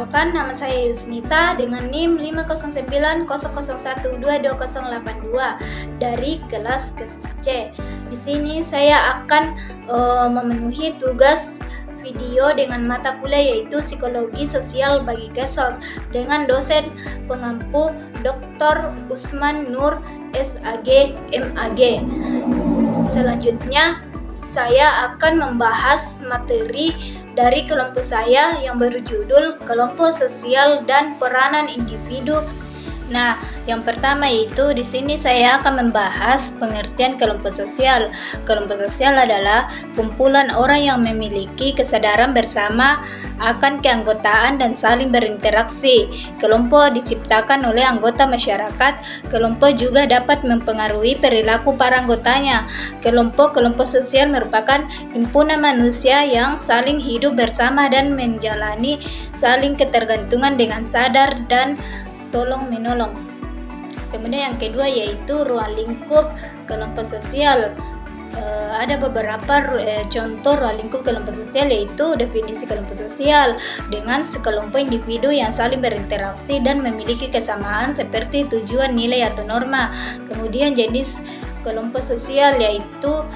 Perkenalkan, nama saya Yusnita dengan NIM 50900122082 dari kelas KESIS C. Di sini saya akan memenuhi tugas video dengan mata kuliah yaitu Psikologi Sosial bagi KESOS dengan dosen pengampu Dr. Usman Nur SAG MAG. Selanjutnya saya akan membahas materi dari kelompok saya yang berjudul Kelompok Sosial dan Peranan Individu. Nah, yang pertama yaitu di sini saya akan membahas pengertian kelompok sosial. Kelompok sosial adalah kumpulan orang yang memiliki kesadaran bersama akan keanggotaan dan saling berinteraksi. Kelompok diciptakan oleh anggota masyarakat. Kelompok juga dapat mempengaruhi perilaku para anggotanya. Kelompok sosial merupakan himpunan manusia yang saling hidup bersama dan menjalani saling ketergantungan dengan sadar dan tolong menolong. Kemudian yang kedua yaitu ruang lingkup kelompok sosial. Ada beberapa contoh ruang lingkup kelompok sosial, yaitu definisi kelompok sosial dengan sekelompok individu yang saling berinteraksi dan memiliki kesamaan seperti tujuan, nilai atau norma. Kemudian jenis kelompok sosial yaitu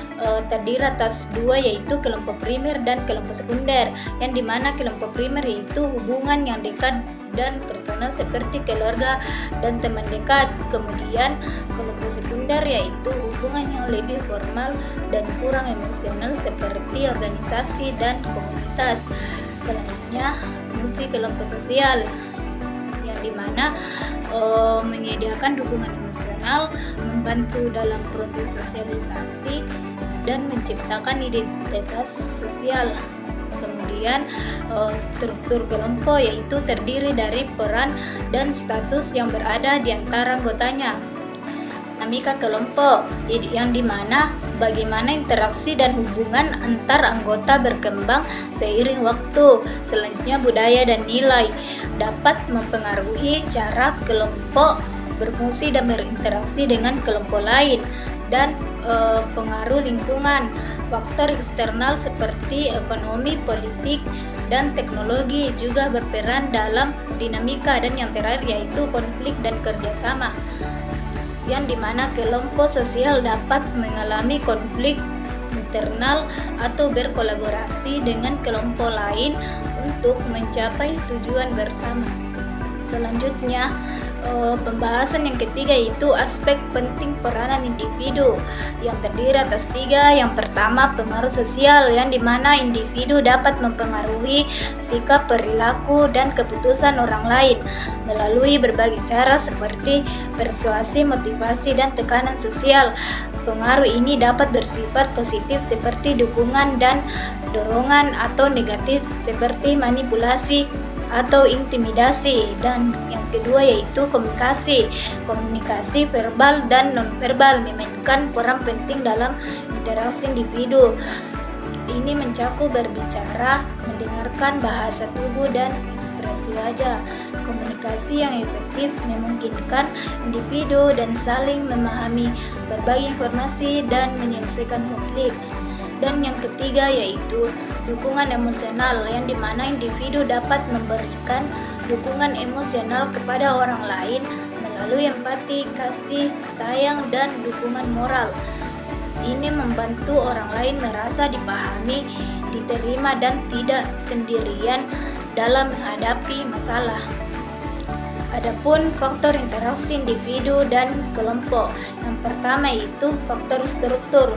terdiri atas dua, yaitu kelompok primer dan kelompok sekunder, yang dimana kelompok primer yaitu hubungan yang dekat dan personal seperti keluarga dan teman dekat. Kemudian kelompok sekunder yaitu hubungan yang lebih formal dan kurang emosional seperti organisasi dan komunitas. Selanjutnya fungsi kelompok sosial yang dimana menyediakan dukungan emosional, membantu dalam proses sosialisasi dan menciptakan identitas sosial. Kemudian struktur kelompok yaitu terdiri dari peran dan status yang berada di antara anggotanya. Dinamika kelompok yang dimana bagaimana interaksi dan hubungan antar anggota berkembang seiring waktu. Selanjutnya budaya dan nilai dapat mempengaruhi cara kelompok berfungsi dan berinteraksi dengan kelompok lain. Dan pengaruh lingkungan, faktor eksternal seperti ekonomi, politik, dan teknologi juga berperan dalam dinamika. Dan yang terakhir yaitu konflik dan kerjasama, yang dimana kelompok sosial dapat mengalami konflik internal atau berkolaborasi dengan kelompok lain untuk mencapai tujuan bersama. Selanjutnya pembahasan yang ketiga yaitu aspek penting peranan individu yang terdiri atas tiga. Yang pertama, pengaruh sosial, yang dimana individu dapat mempengaruhi sikap, perilaku, dan keputusan orang lain melalui berbagai cara seperti persuasi, motivasi, dan tekanan sosial. Pengaruh ini dapat bersifat positif seperti dukungan dan dorongan, atau negatif seperti manipulasi atau intimidasi. Dan yang kedua yaitu komunikasi verbal dan nonverbal memainkan peran penting dalam interaksi individu. Ini mencakup berbicara, mendengarkan, bahasa tubuh, dan ekspresi wajah. Komunikasi yang efektif memungkinkan individu dan saling memahami, berbagi informasi, dan menyelesaikan konflik. Dan yang ketiga yaitu dukungan emosional, yang dimana individu dapat memberikan dukungan emosional kepada orang lain melalui empati, kasih, sayang, dan dukungan moral. Ini membantu orang lain merasa dipahami, diterima, dan tidak sendirian dalam menghadapi masalah. Adapun faktor interaksi individu dan kelompok, yang pertama yaitu faktor struktur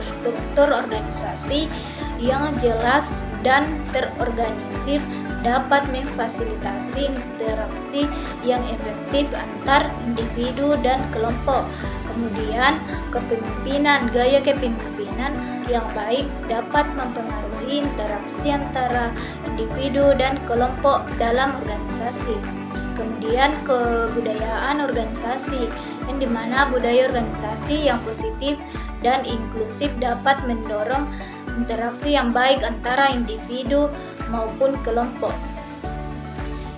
organisasi yang jelas dan terorganisir dapat memfasilitasi interaksi yang efektif antar individu dan kelompok. Kemudian kepemimpinan, gaya kepemimpinan yang baik dapat mempengaruhi interaksi antara individu dan kelompok dalam organisasi. Kemudian kebudayaan organisasi, yang dimana budaya organisasi yang positif dan inklusif dapat mendorong interaksi yang baik antara individu maupun kelompok.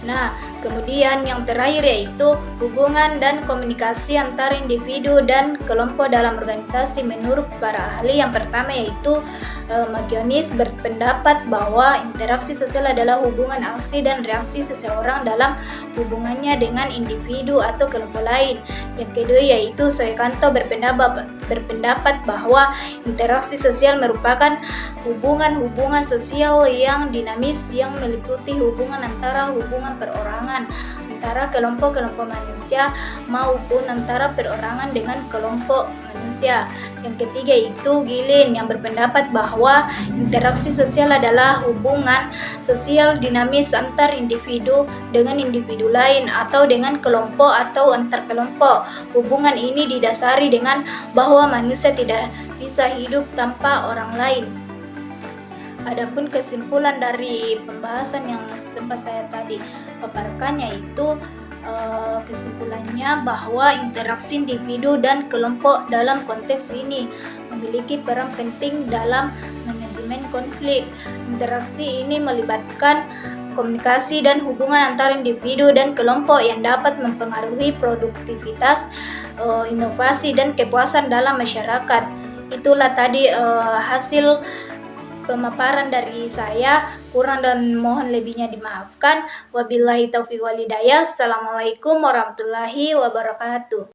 Nah, Kemudian yang terakhir yaitu hubungan dan komunikasi antara individu dan kelompok dalam organisasi. Menurut para ahli, yang pertama yaitu Magionis berpendapat bahwa interaksi sosial adalah hubungan aksi dan reaksi seseorang dalam hubungannya dengan individu atau kelompok lain. Yang kedua yaitu Soekanto berpendapat bahwa interaksi sosial merupakan hubungan sosial yang dinamis yang meliputi hubungan perorangan, antara kelompok-kelompok manusia maupun antara perorangan dengan kelompok manusia. Yang ketiga itu Gillen yang berpendapat bahwa interaksi sosial adalah hubungan sosial dinamis antar individu dengan individu lain atau dengan kelompok atau antar kelompok. Hubungan ini didasari dengan bahwa manusia tidak bisa hidup tanpa orang lain. Adapun kesimpulan dari pembahasan yang sempat saya tadi paparkan yaitu kesimpulannya bahwa interaksi individu dan kelompok dalam konteks ini memiliki peran penting dalam manajemen konflik. Interaksi ini melibatkan komunikasi dan hubungan antara individu dan kelompok yang dapat mempengaruhi produktivitas, inovasi, dan kepuasan dalam masyarakat. Itulah tadi hasil pemaparan dari saya. Kurang dan mohon lebihnya dimaafkan. Wabillahi taufiq wal hidayah. Assalamualaikum warahmatullahi wabarakatuh.